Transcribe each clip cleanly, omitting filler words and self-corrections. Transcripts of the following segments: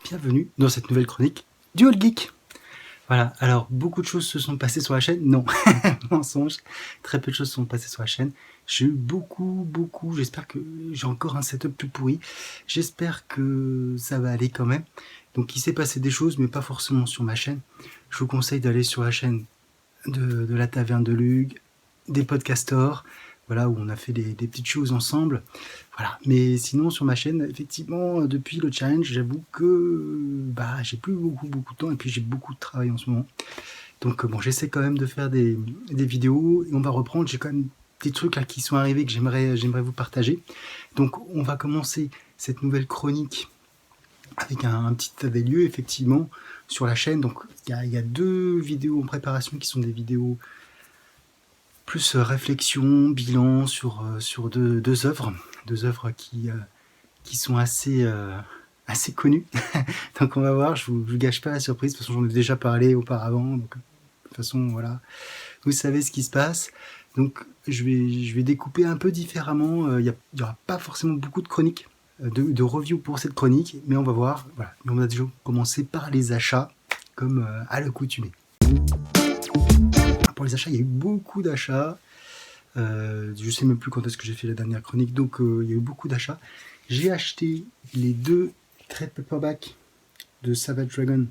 bienvenue dans cette nouvelle chronique du All Geek. Voilà, alors beaucoup de choses se sont passées sur la chaîne, non, mensonge, très peu de choses se sont passées sur la chaîne. J'ai eu beaucoup, j'espère que j'ai encore un setup tout pourri, j'espère que ça va aller quand même. Donc il s'est passé des choses, mais pas forcément sur ma chaîne. Je vous conseille d'aller sur la chaîne de la Taverne de Lug, des podcastors, voilà, où on a fait des petites choses ensemble. Voilà. Mais sinon, sur ma chaîne, effectivement, depuis le challenge, j'avoue que j'ai plus beaucoup de temps et puis j'ai beaucoup de travail en ce moment. Donc bon, j'essaie quand même de faire des vidéos et on va reprendre. J'ai quand même des trucs là qui sont arrivés que j'aimerais vous partager. Donc on va commencer cette nouvelle chronique avec un petit état des lieux, effectivement, sur la chaîne. Donc il y a 2 vidéos en préparation qui sont des vidéos plus réflexion, bilan sur deux œuvres qui sont assez connues. Donc on va voir, je vous gâche pas la surprise, de toute façon j'en ai déjà parlé auparavant, donc de toute façon voilà, vous savez ce qui se passe. Donc je vais découper un peu différemment, il y aura pas forcément beaucoup de chroniques, de review pour cette chronique, mais on va voir, voilà. Mais on va déjà commencer par les achats, comme à l'accoutumée. Pour les achats, il y a eu beaucoup d'achats. Je sais même plus quand est-ce que j'ai fait la dernière chronique, donc il y a eu beaucoup d'achats. J'ai acheté les 2 trade paperback de Savage Dragon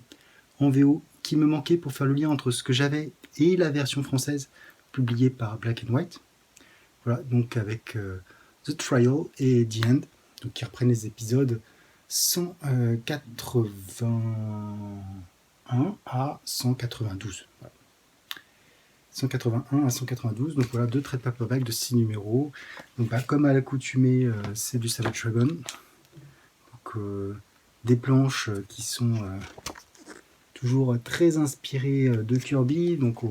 en VO qui me manquaient pour faire le lien entre ce que j'avais et la version française publiée par Black and White. Voilà, donc avec The Trial et The End, donc qui reprennent les épisodes 181 à 192. Voilà. 181 à 192, donc voilà, 2 trade paperback de 6 numéros. Donc comme à l'accoutumée, c'est du Savage Dragon. Donc des planches qui sont toujours très inspirées de Kirby. Donc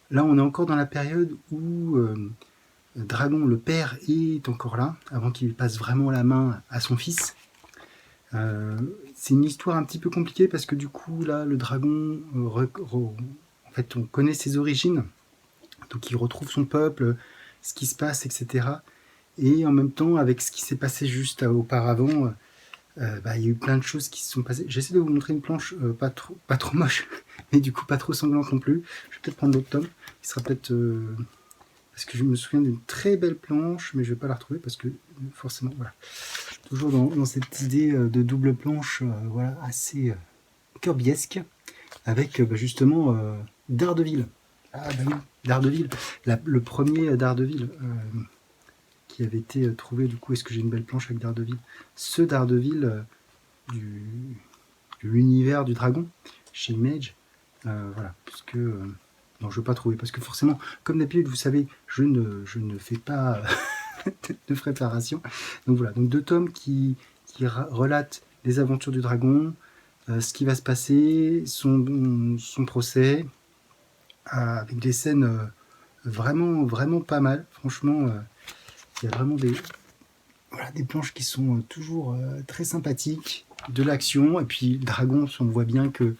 là, on est encore dans la période où Dragon, le père, est encore là, avant qu'il passe vraiment la main à son fils. C'est une histoire un petit peu compliquée parce que du coup, là, le dragon, en fait, on connaît ses origines. Donc il retrouve son peuple, ce qui se passe, etc. Et en même temps, avec ce qui s'est passé juste auparavant, il y a eu plein de choses qui se sont passées. J'essaie de vous montrer une planche pas trop moche, mais du coup pas trop sanglante non plus. Je vais peut-être prendre l'autre tome. Il sera peut-être... parce que je me souviens d'une très belle planche, mais je ne vais pas la retrouver parce que forcément, voilà. Toujours dans cette idée de double planche, voilà, assez kirbyesque, avec justement Daredevil. Ah bah oui, Daredevil, le premier Daredevil qui avait été trouvé, du coup, est-ce que j'ai une belle planche avec Daredevil? Ce Daredevil de l'univers du dragon, chez Image, voilà, puisque... non, je ne veux pas trouver, parce que forcément, comme d'habitude, vous savez, je ne fais pas de préparation. Donc voilà, donc 2 tomes qui relatent les aventures du dragon, ce qui va se passer, son procès, avec des scènes vraiment pas mal. Franchement, il y a vraiment des planches qui sont toujours très sympathiques, de l'action, et puis le dragon, on voit bien que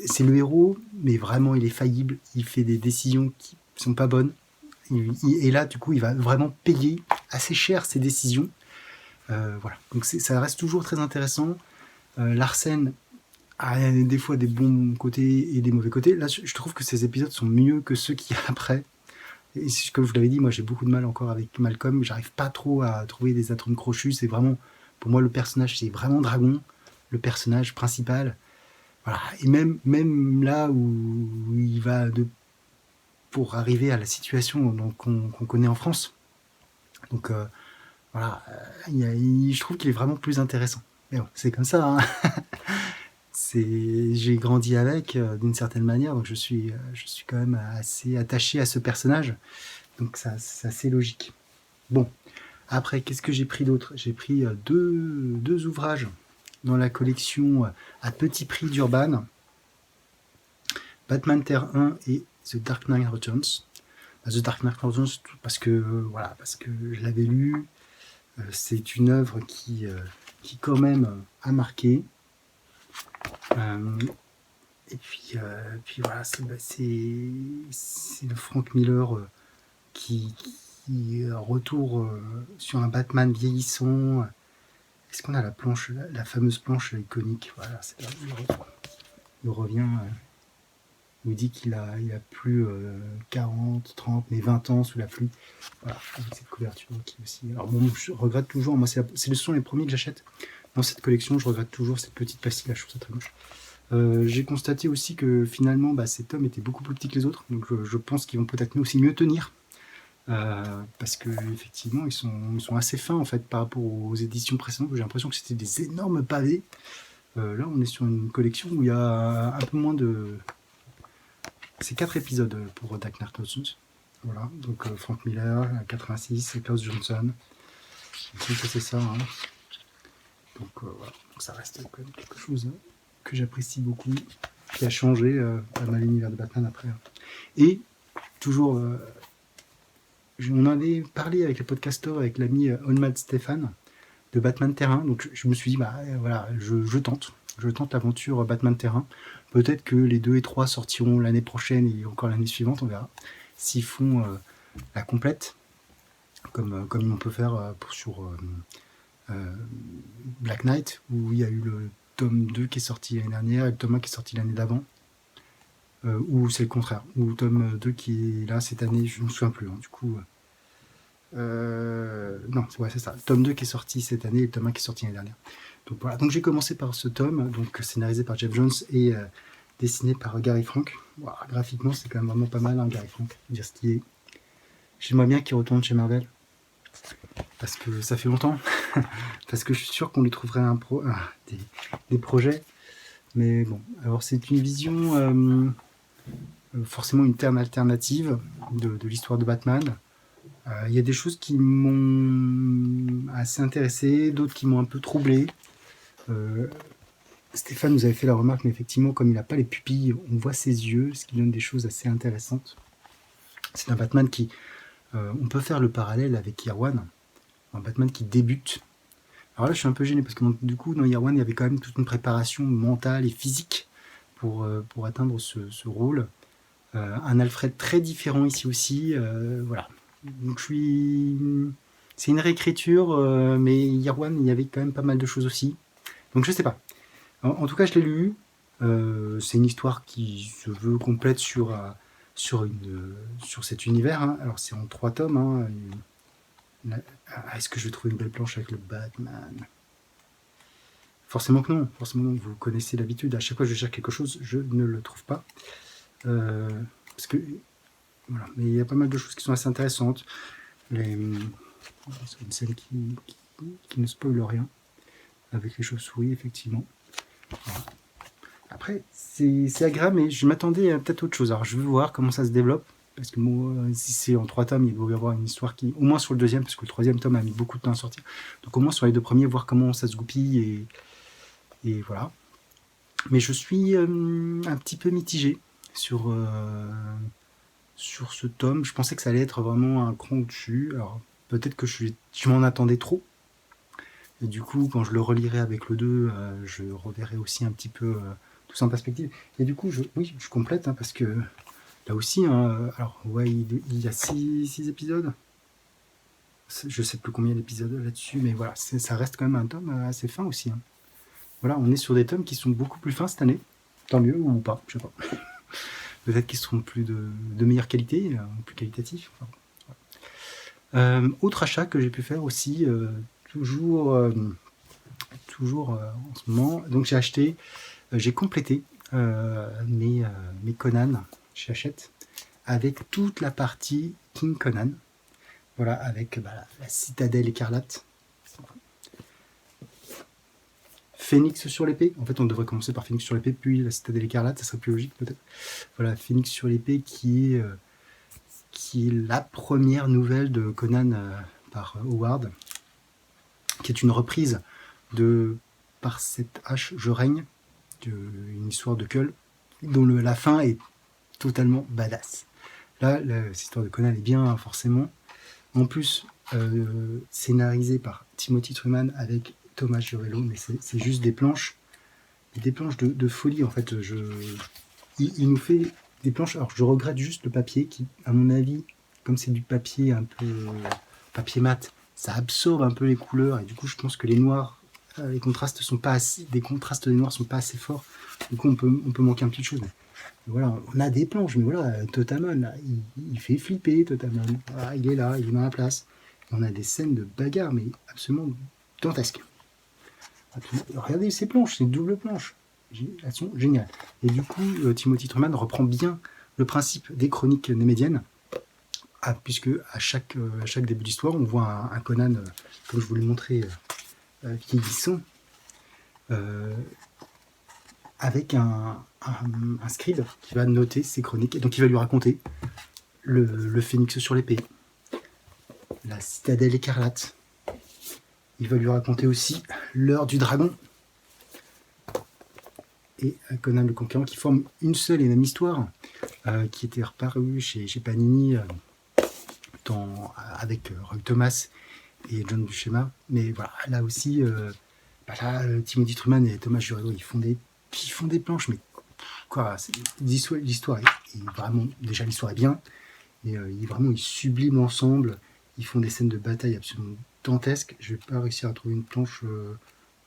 c'est le héros, mais vraiment il est faillible, il fait des décisions qui sont pas bonnes, et là du coup il va vraiment payer assez cher ses décisions. Voilà, donc ça reste toujours très intéressant. Larsen a des fois des bons côtés et des mauvais côtés. Là, je trouve que ces épisodes sont mieux que ceux qui après. Et comme je vous l'avais dit, moi j'ai beaucoup de mal encore avec Malcolm. J'arrive pas trop à trouver des atomes crochus. C'est vraiment, pour moi, le personnage, c'est vraiment Dragon, le personnage principal. Voilà. Et même là où il va pour arriver à la situation qu'on connaît en France. Donc voilà, je trouve qu'il est vraiment plus intéressant. Mais bon, c'est comme ça, hein. J'ai grandi avec d'une certaine manière, donc je suis quand même assez attaché à ce personnage, donc c'est assez logique. Bon, après, qu'est-ce que j'ai pris d'autre? J'ai pris deux ouvrages dans la collection à petit prix d'Urban, Batman Terre 1 et The Dark Knight Returns. The Dark Knight Returns parce que je l'avais lu, c'est une œuvre qui quand même a marqué. Et puis voilà, c'est le Frank Miller qui retourne sur un Batman vieillissant, Est-ce qu'on a la planche, la fameuse planche iconique? Voilà, c'est là où il revient. Il dit qu'il a plus 40, 30, mais 20 ans sous la pluie. Voilà, avec cette couverture qui aussi. Alors bon, je regrette toujours, moi ce sont les premiers que j'achète dans cette collection, je regrette toujours cette petite pastille là, je trouve ça très moche. J'ai constaté aussi que finalement ces tomes étaient beaucoup plus petits que les autres, donc je pense qu'ils vont peut-être aussi mieux tenir. Parce que effectivement ils sont assez fins en fait par rapport aux éditions précédentes où j'ai l'impression que c'était des énormes pavés. Là on est sur une collection où il y a un peu moins de... C'est 4 épisodes pour Dark Knight Returns. Voilà, donc Frank Miller, 86, et Klaus Johnson. Donc c'est ça. Hein. Donc voilà, donc ça reste quand même quelque chose que j'apprécie beaucoup, qui a changé pas mal l'univers de Batman après. Et toujours, on en avait parlé avec le podcaster, avec l'ami Onmad Stéphane, de Batman Terrain. Donc je me suis dit, voilà, je tente l'aventure Batman Terrain. Peut-être que les 2 et 3 sortiront l'année prochaine et encore l'année suivante, on verra. S'ils font la complète, comme on peut faire sur Black Knight, où il y a eu le tome 2 qui est sorti l'année dernière et le tome 1 qui est sorti l'année d'avant. Ou c'est le contraire, ou le tome 2 qui est là cette année, je ne me souviens plus. Hein, du coup, non, ouais, c'est ça. Le tome 2 qui est sorti cette année et le tome 1 qui est sorti l'année dernière. Donc voilà, donc j'ai commencé par ce tome, donc scénarisé par Jeff Jones et dessiné par Gary Frank. Wow, graphiquement, c'est quand même vraiment pas mal, hein, Gary Frank. Dire ce qu'il est. J'aimerais bien qu'il retourne chez Marvel. Parce que ça fait longtemps. Parce que je suis sûr qu'on lui trouverait des projets. Mais bon, alors c'est une vision, forcément une terme alternative de l'histoire de Batman. Il y a des choses qui m'ont assez intéressé, d'autres qui m'ont un peu troublé. Stéphane nous avait fait la remarque, mais effectivement, comme il n'a pas les pupilles, on voit ses yeux, ce qui donne des choses assez intéressantes. C'est un Batman qui... on peut faire le parallèle avec Year One, un Batman qui débute. Alors là, je suis un peu gêné, parce que du coup, dans Year One, il y avait quand même toute une préparation mentale et physique pour atteindre ce rôle. Un Alfred très différent ici aussi, voilà. Donc c'est une réécriture, mais Year One, il y avait quand même pas mal de choses aussi. Donc je sais pas. En tout cas, je l'ai lu. C'est une histoire qui se veut complète sur cet univers. Hein. Alors c'est en 3 tomes. Hein. Est-ce que je vais trouver une belle planche avec le Batman? Forcément que non. Forcément non. Vous connaissez l'habitude. À chaque fois que je cherche quelque chose, je ne le trouve pas. Parce que voilà, mais il y a pas mal de choses qui sont assez intéressantes. C'est une scène qui ne spoile rien avec les chauves-souris, effectivement. Voilà. Après, c'est agréable, mais je m'attendais à peut-être autre chose. Alors, je veux voir comment ça se développe, parce que moi, si c'est en 3 tomes, il doit y avoir une histoire qui, au moins sur le deuxième, parce que le 3e tome a mis beaucoup de temps à sortir. Donc, au moins sur les 2 premiers, voir comment ça se goupille et voilà. Mais je suis un petit peu mitigé sur ce tome. Je pensais que ça allait être vraiment un cran au-dessus. Alors, peut-être que je m'en attendais trop. Et du coup, quand je le relirai avec le 2, je reverrai aussi un petit peu tout ça en perspective. Et du coup, je complète, hein, parce que là aussi, hein, alors, ouais, il y a 6 épisodes. Je sais plus combien d'épisodes là-dessus, mais voilà, ça reste quand même un tome assez fin aussi. Hein. Voilà, on est sur des tomes qui sont beaucoup plus fins cette année. Tant mieux, ou pas, je sais pas. Peut-être qu'ils seront plus de meilleure qualité, plus qualitatifs. Enfin, voilà. Autre achat que j'ai pu faire aussi, toujours en ce moment. Donc j'ai complété mes Conan chez Hachette avec toute la partie King Conan. Voilà, avec la citadelle écarlate. Phénix sur l'épée. En fait, on devrait commencer par Phénix sur l'épée, puis la citadelle écarlate, ça serait plus logique peut-être. Voilà, Phénix sur l'épée qui est la première nouvelle de Conan par Howard, qui est une reprise de Par cette hache je règne, une histoire de Kull, dont la fin est totalement badass. Là, cette histoire de Conan est bien, forcément. En plus, scénarisé par Timothy Truman avec Thomas Giorello, mais c'est juste des planches de folie, en fait. Il nous fait des planches, alors je regrette juste le papier qui, à mon avis, comme c'est du papier un peu papier mat, ça absorbe un peu les couleurs, et du coup je pense que les noirs les contrastes sont pas assez, des contrastes des noirs sont pas assez forts. Du coup, on peut manquer un petit chose. Mais voilà, on a des planches, mais voilà, Totamon, là, il fait flipper, Totamon. Voilà, il est là, il est dans la place. On a des scènes de bagarre, mais absolument dantesques. Regardez ces planches, ces doubles planches. Elles sont géniales. Et du coup, Timothy Truman reprend bien le principe des chroniques némédiennes, puisque à chaque début d'histoire, on voit un Conan, comme je vous l'ai montré, vieillissant, avec un scribe qui va noter ses chroniques, et donc il va lui raconter le phénix sur l'épée, la citadelle écarlate. Il va lui raconter aussi l'heure du dragon et Conan le Conquérant, qui forment une seule et même histoire, qui était reparue chez Panini avec Roy Thomas et John Buscema. Mais voilà, là aussi, Timothy Truman et Thomas Jurello, ils font des planches, mais quoi, l'histoire est vraiment, déjà l'histoire est bien, et ils subliment l'ensemble. Ils font des scènes de bataille absolument dantesques. Je vais pas réussir à trouver une planche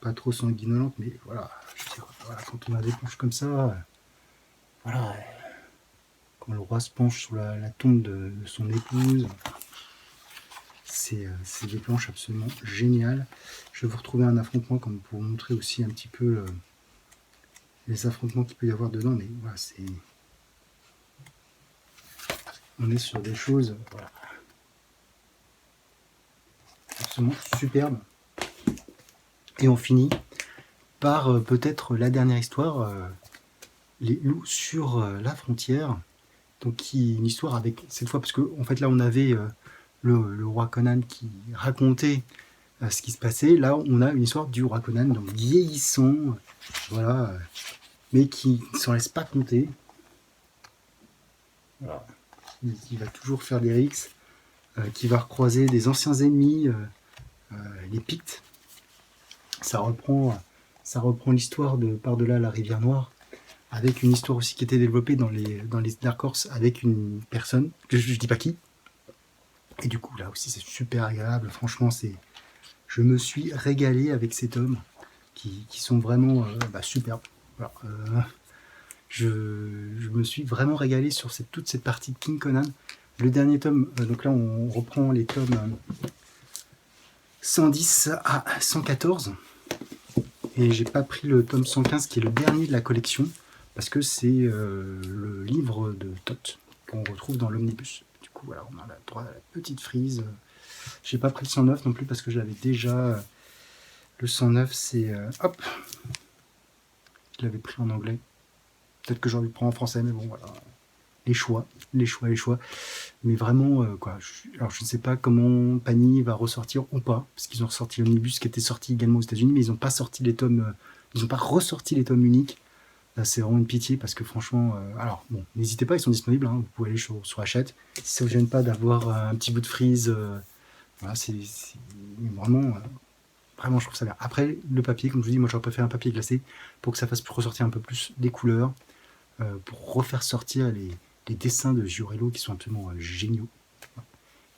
pas trop sanguinolente, mais voilà, je veux dire, voilà, quand on a des planches comme ça, voilà, quand le roi se penche sur la tombe de son épouse, c'est des planches absolument géniales. Je vais vous retrouver un affrontement comme pour vous montrer aussi un petit peu les affrontements qu'il peut y avoir dedans, mais voilà, on est sur des choses, voilà, absolument superbes. Et on finit par peut-être la dernière histoire, les loups sur la frontière, donc qui est une histoire avec, cette fois, parce que en fait là on avait le roi Conan qui racontait ce qui se passait. Là on a une histoire du roi Conan, donc vieillissant, voilà, mais qui ne s'en laisse pas compter. Voilà. Il va toujours faire des rixes, qui va recroiser des anciens ennemis, les Pictes. Ça reprend l'histoire de Par-delà la rivière Noire, avec une histoire aussi qui était développée dans les Dark Horse avec une personne, que je dis pas qui. Et du coup là aussi c'est super agréable, franchement je me suis régalé avec ces tomes qui sont vraiment superbes. Voilà. Je me suis vraiment régalé sur toute cette partie de King Conan. Le dernier tome, donc là on reprend les tomes 110 à 114. Et j'ai pas pris le tome 115 qui est le dernier de la collection, parce que c'est le livre de Toth qu'on retrouve dans l'omnibus. Du coup voilà, on a le droit à la petite frise. J'ai pas pris le 109 non plus parce que je l'avais déjà. Le 109 c'est hop, je l'avais pris en anglais. Peut-être que j'aurais dû le prendre en français, mais bon voilà. Les choix. Mais vraiment, alors je ne sais pas comment Panini va ressortir ou pas, parce qu'ils ont ressorti l'omnibus qui était sorti également aux États-Unis, mais ils n'ont pas sorti les tomes, ils n'ont pas ressorti les tomes uniques. Là, c'est vraiment une pitié parce que franchement, alors bon, n'hésitez pas, ils sont disponibles, hein, vous pouvez aller sur Hachette. Si ça vous gêne pas d'avoir un petit bout de frise, voilà, c'est vraiment, vraiment, je trouve ça bien. Après, le papier, comme je vous dis, moi j'aurais préféré un papier glacé pour que ça fasse ressortir un peu plus des couleurs, pour refaire sortir les dessins de Jurello qui sont absolument géniaux.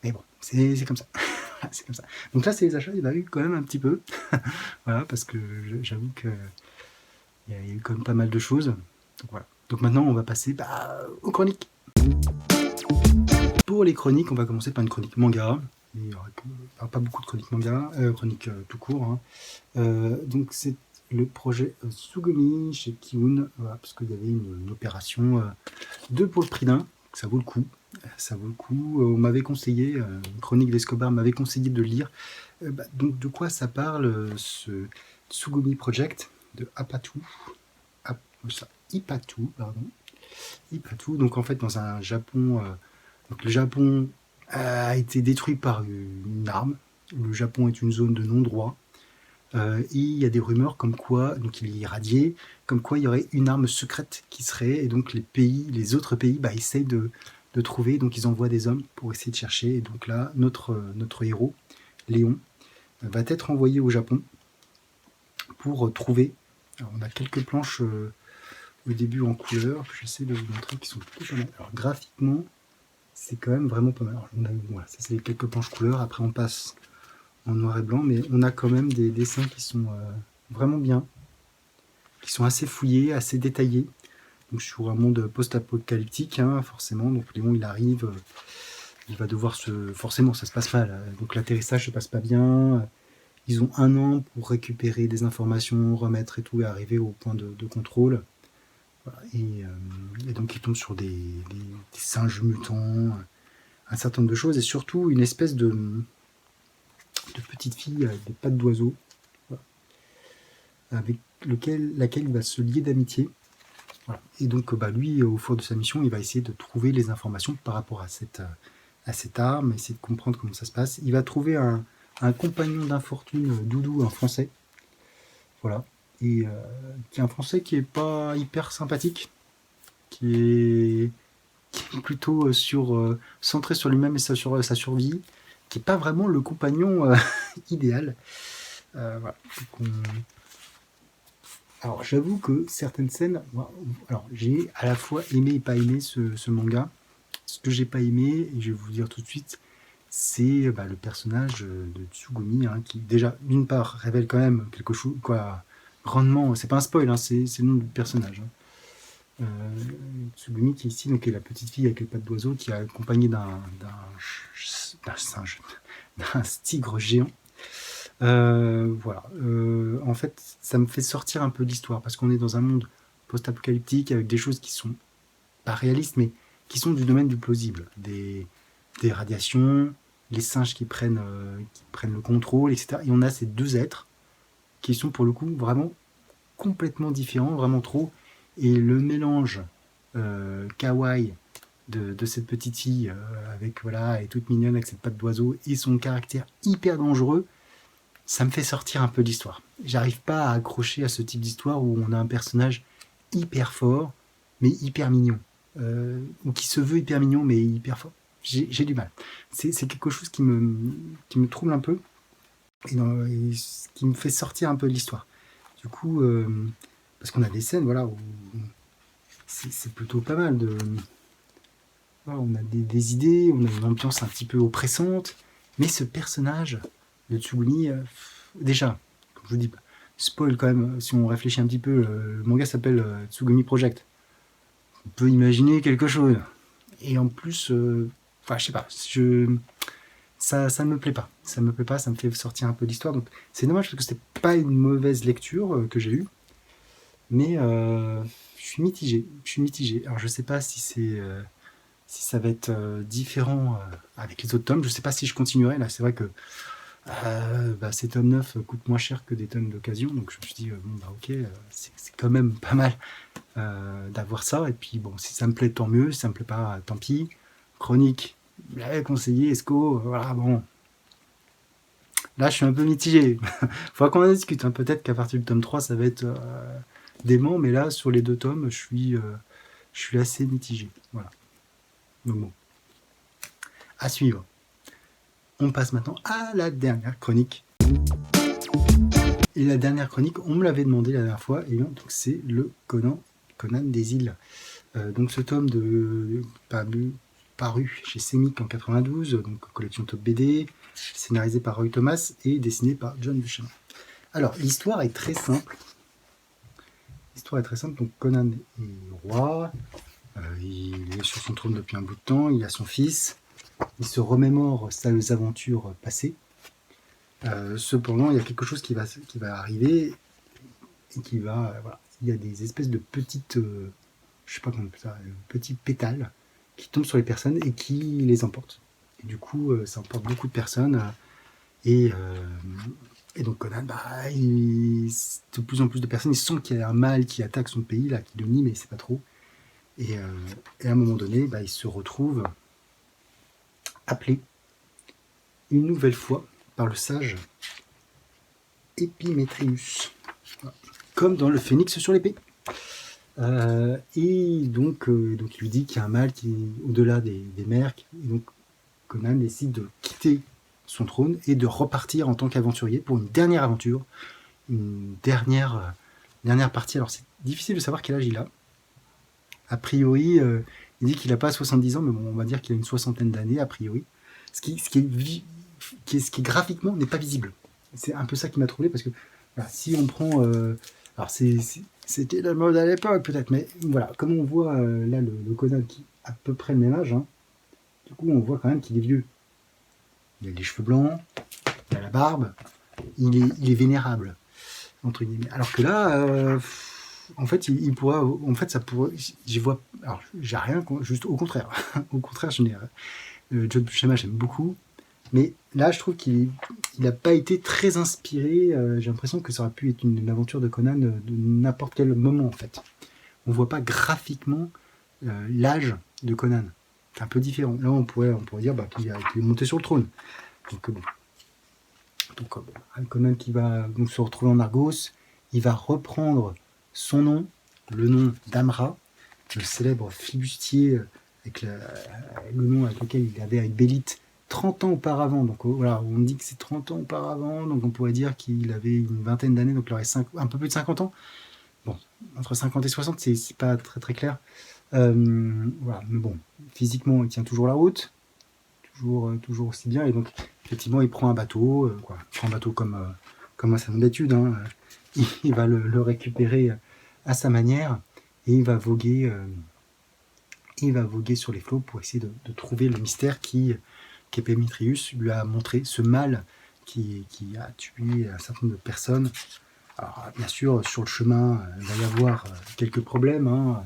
Mais bon, c'est comme ça. C'est comme ça. Donc là, c'est les achats, il y en a eu quand même un petit peu. Voilà, parce que j'avoue que il y a eu quand même pas mal de choses. Donc voilà. Donc maintenant, on va passer aux chroniques. Pour les chroniques, on va commencer par une chronique manga. Il n'y aura pas beaucoup de chroniques manga, chroniques tout court. Hein. Donc c'est le projet Tsugumi chez Kiun, voilà, parce qu'il y avait une opération 2 pour le prix d'un, ça vaut le coup. Ça vaut le coup. On m'avait conseillé, une chronique d'Escobar m'avait conseillé de lire. Donc de quoi ça parle, ce Tsugumi Project de Ipatu, pardon. Ipatu, donc en fait dans un Japon, donc le Japon a été détruit par une arme. Le Japon est une zone de non-droit. Et il y a des rumeurs comme quoi, donc il est irradié, comme quoi il y aurait une arme secrète qui serait, et donc les autres pays essayent de trouver, donc ils envoient des hommes pour essayer de chercher, et donc là, notre héros, Léon, va être envoyé au Japon pour trouver. Alors, on a quelques planches au début en couleur, que j'essaie de vous montrer, qui sont plutôt pas mal. Alors graphiquement, c'est quand même vraiment pas mal. Alors, voilà, ça c'est les quelques planches couleurs, après on passe en noir et blanc, mais on a quand même des dessins qui sont vraiment bien, qui sont assez fouillés, assez détaillés. Donc sur un monde post-apocalyptique, hein, forcément. Donc Léon, il arrive, il va devoir forcément, ça se passe mal. Donc l'atterrissage se passe pas bien. Ils ont 1 an pour récupérer des informations, remettre et tout, et arriver au point de contrôle. Voilà. Et donc ils tombent sur des singes mutants, un certain nombre de choses, et surtout une espèce de petite fille avec des pattes d'oiseau, voilà, avec laquelle il va se lier d'amitié. Voilà. Et donc lui, au cours de sa mission, il va essayer de trouver les informations par rapport à cette arme, essayer de comprendre comment ça se passe. Il va trouver un compagnon d'infortune, Doudou, en français. Voilà. Et qui est un français qui est pas hyper sympathique, qui est plutôt centré sur lui-même et sa survie, qui n'est pas vraiment le compagnon idéal. Voilà. Alors j'avoue que certaines scènes, alors j'ai à la fois aimé et pas aimé ce manga. Ce que j'ai pas aimé, et je vais vous le dire tout de suite, c'est le personnage de Tsugumi, hein, qui déjà d'une part révèle quand même quelque chose, quoi, grandement, c'est pas un spoil, hein, c'est le nom du personnage. Hein. Tsugumi qui ici donc est la petite fille avec les pattes d'oiseau qui est accompagnée d'un singe, d'un tigre géant. Voilà. En fait, ça me fait sortir un peu de l'histoire parce qu'on est dans un monde post-apocalyptique avec des choses qui sont pas réalistes, mais qui sont du domaine du plausible. Des radiations, les singes qui prennent le contrôle, etc. Et on a ces deux êtres qui sont pour le coup vraiment complètement différents, vraiment trop. Et le mélange kawaii de cette petite fille avec voilà, elle est toute mignonne avec cette patte d'oiseau et son caractère hyper dangereux, ça me fait sortir un peu de l'histoire. J'arrive pas à accrocher à ce type d'histoire où on a un personnage hyper fort mais hyper mignon, ou qui se veut hyper mignon mais hyper fort. J'ai du mal. C'est quelque chose qui me trouble un peu et qui me fait sortir un peu de l'histoire. Du coup, parce qu'on a des scènes voilà, où c'est plutôt pas mal. Voilà, on a des idées, on a une ambiance un petit peu oppressante, mais ce personnage de Tsugumi, déjà, comme je vous dis, spoil quand même, si on réfléchit un petit peu, le manga s'appelle Tsugumi Project. On peut imaginer quelque chose. Et en plus, je sais pas, ça ne me plaît pas. Ça me plaît pas, ça me fait sortir un peu d'histoire. Donc c'est dommage parce que c'était pas une mauvaise lecture que j'ai eue. Mais je suis mitigé. Alors je sais pas si ça va être différent avec les autres tomes. Je sais pas si je continuerai. Là, c'est vrai que ces tomes neufs coûtent moins cher que des tomes d'occasion. Donc je me suis dit, ok, c'est quand même pas mal d'avoir ça. Et puis bon, si ça me plaît, tant mieux. Si ça me plaît pas, tant pis. Chronique, je l'avais conseillé, Esco, voilà, bon. Là, je suis un peu mitigé. Faudra qu'on en discute. Hein. Peut-être qu'à partir du tome 3, ça va être dément. Mais là, sur les 2 tomes, je suis assez mitigé. Voilà. Donc bon. À suivre. On passe maintenant à la dernière chronique. Et la dernière chronique, on me l'avait demandé la dernière fois, et donc c'est le Conan des îles. Donc ce tome paru chez Semic en 92, donc collection top BD, scénarisé par Roy Thomas et dessiné par John Buscema. Alors l'histoire est très simple. Donc Conan est roi, il est sur son trône depuis un bout de temps, il a son fils, il se remémore ses aventures passées. Cependant, il y a quelque chose qui va arriver et qui va, voilà, il y a des espèces de petites, je sais pas comment on appelle ça, petits pétales qui tombent sur les personnes et qui les emportent. Et du coup, ça emporte beaucoup de personnes et donc Conan, de plus en plus de personnes, il sent qu'il y a un mal qui attaque son pays là, qui le nie, mais il sait pas trop. Et à un moment donné, il se retrouve appelé une nouvelle fois par le sage Épimétréus, comme dans le Phénix sur l'épée. Et donc il lui dit qu'il y a un mal qui est au-delà des mers, et donc Conan décide de quitter son trône et de repartir en tant qu'aventurier pour une dernière aventure, une dernière partie. Alors c'est difficile de savoir quel âge il a. A priori, il dit qu'il n'a pas 70 ans, mais bon, on va dire qu'il a une soixantaine d'années, a priori. Ce qui est ce qui graphiquement n'est pas visible. C'est un peu ça qui m'a troublé, parce que voilà, si on prend... alors c'était la mode à l'époque peut-être, mais voilà, comme on voit là le Conan qui a à peu près le même âge, hein, du coup on voit quand même qu'il est vieux. Il a les cheveux blancs, il a la barbe, il est vénérable, entre guillemets. Alors que là, en fait, il pourrait, en fait, ça pourrait, j'y vois, alors j'ai rien, juste au contraire, au contraire, John Buscema, j'aime beaucoup, mais là, je trouve qu'il n'a pas été très inspiré. J'ai l'impression que ça aurait pu être une aventure de Conan de n'importe quel moment, en fait. On voit pas graphiquement l'âge de Conan. C'est un peu différent. Là, on pourrait dire qu'il est monté sur le trône. Donc, bon. Donc, Conan qui va donc se retrouver en Argos, il va reprendre son nom, le nom d'Amra, le célèbre flibustier avec le nom avec lequel il avait avec Bélite 30 ans auparavant. Donc voilà, on dit que c'est 30 ans auparavant, donc on pourrait dire qu'il avait une vingtaine d'années, donc il aurait un peu plus de 50 ans. Bon, entre 50 et 60, c'est pas très très clair. Voilà, mais bon, physiquement, il tient toujours la route, toujours aussi bien, et donc effectivement, il prend un bateau, il prend un bateau comme à sa d'habitude, hein, il va le récupérer à sa manière, et il va voguer sur les flots pour essayer de trouver le mystère qu'Épiméthéus lui a montré, ce mal qui a tué un certain nombre de personnes. Alors, bien sûr, sur le chemin, il va y avoir quelques problèmes, hein.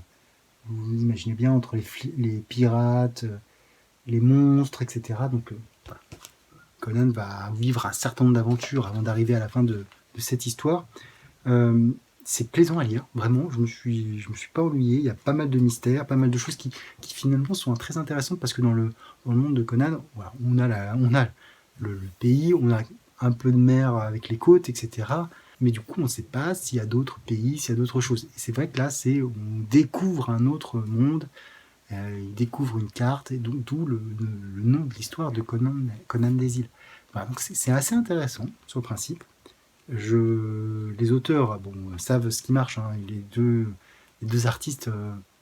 Vous imaginez bien, entre les pirates, les monstres, etc. Donc, voilà. Conan va vivre un certain nombre d'aventures avant d'arriver à la fin de cette histoire. C'est plaisant à lire, vraiment. Je me suis pas ennuyé. Il y a pas mal de mystères, pas mal de choses qui finalement sont très intéressantes, parce que dans le monde de Conan, voilà, on a le pays, on a un peu de mer avec les côtes, etc. Mais du coup, on ne sait pas s'il y a d'autres pays, s'il y a d'autres choses. Et c'est vrai que là, on découvre un autre monde, il découvre une carte, et d'où le nom de l'histoire de Conan des îles. Voilà, donc c'est assez intéressant sur le principe. Les auteurs savent ce qui marche, hein. Les deux artistes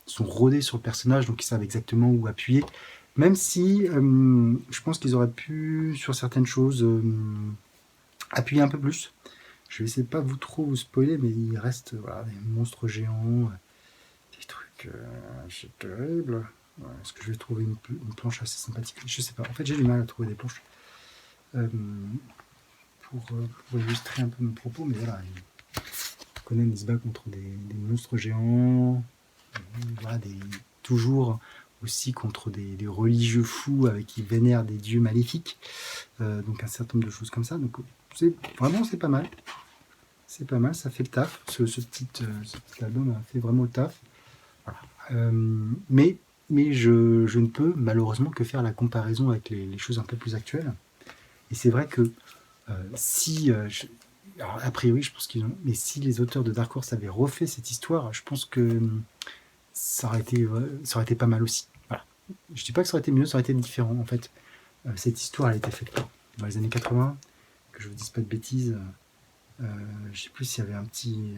sont rodés sur le personnage, donc ils savent exactement où appuyer. Même si je pense qu'ils auraient pu, sur certaines choses, appuyer un peu plus. Je vais essayer de pas vous spoiler, mais il reste des monstres géants, des trucs, c'est terrible. Ouais, est-ce que je vais trouver une planche assez sympathique? Je sais pas. En fait, j'ai du mal à trouver des planches pour illustrer un peu mon propos, mais voilà. Conan, il se bat contre des monstres géants, voilà, toujours aussi contre des religieux fous avec qui vénèrent des dieux maléfiques. Donc un certain nombre de choses comme ça. Donc c'est pas mal. C'est pas mal, ça fait le taf. Ce petit album a fait vraiment le taf. Voilà. Mais je ne peux malheureusement que faire la comparaison avec les choses un peu plus actuelles. Et c'est vrai que alors, a priori, je pense qu'ils ont. Mais si les auteurs de Dark Horse avaient refait cette histoire, je pense que ça aurait été pas mal aussi. Voilà. Je dis pas que ça aurait été mieux, ça aurait été différent en fait. Cette histoire, elle a été faite dans les années 80, que je vous dise pas de bêtises. Je sais plus s'il y avait un petit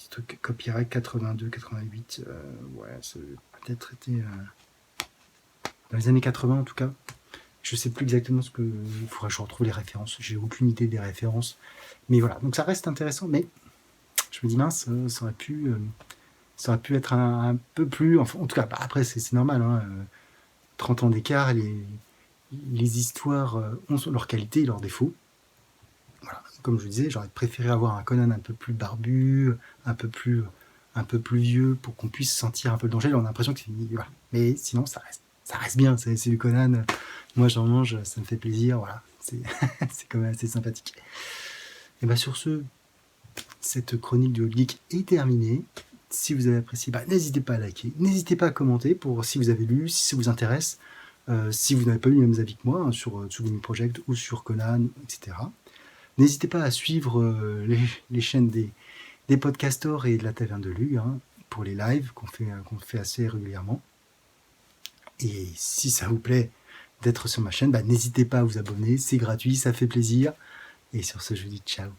truc copyright 82, 88. Ouais, ça a peut-être été dans les années 80 en tout cas. Je sais plus exactement ce que. Il faudra que je retrouve les références. J'ai aucune idée des références. Mais voilà, donc ça reste intéressant. Mais je me dis mince, ça aurait pu être un peu plus. Enfin, en tout cas, après c'est normal. Hein, 30 ans d'écart, les histoires ont leur qualité et leurs défauts. Voilà. Comme je disais, j'aurais préféré avoir un Conan un peu plus barbu, un peu plus vieux, pour qu'on puisse sentir un peu le danger. Là, on a l'impression que c'est fini. Voilà. Mais sinon, ça reste bien. C'est du Conan. Moi, j'en mange, ça me fait plaisir. Voilà. C'est quand même assez sympathique. Et bien, sur ce, cette chronique du Old Geek est terminée. Si vous avez apprécié, n'hésitez pas à liker, n'hésitez pas à commenter pour si vous avez lu, si ça vous intéresse, si vous n'avez pas eu les mêmes avis que moi, hein, sur Tsugumi Project ou sur Conan, etc. N'hésitez pas à suivre les chaînes des podcastors et de la Taverne de Lug, hein, pour les lives qu'on fait assez régulièrement. Et si ça vous plaît d'être sur ma chaîne, n'hésitez pas à vous abonner, c'est gratuit, ça fait plaisir. Et sur ce, je vous dis ciao.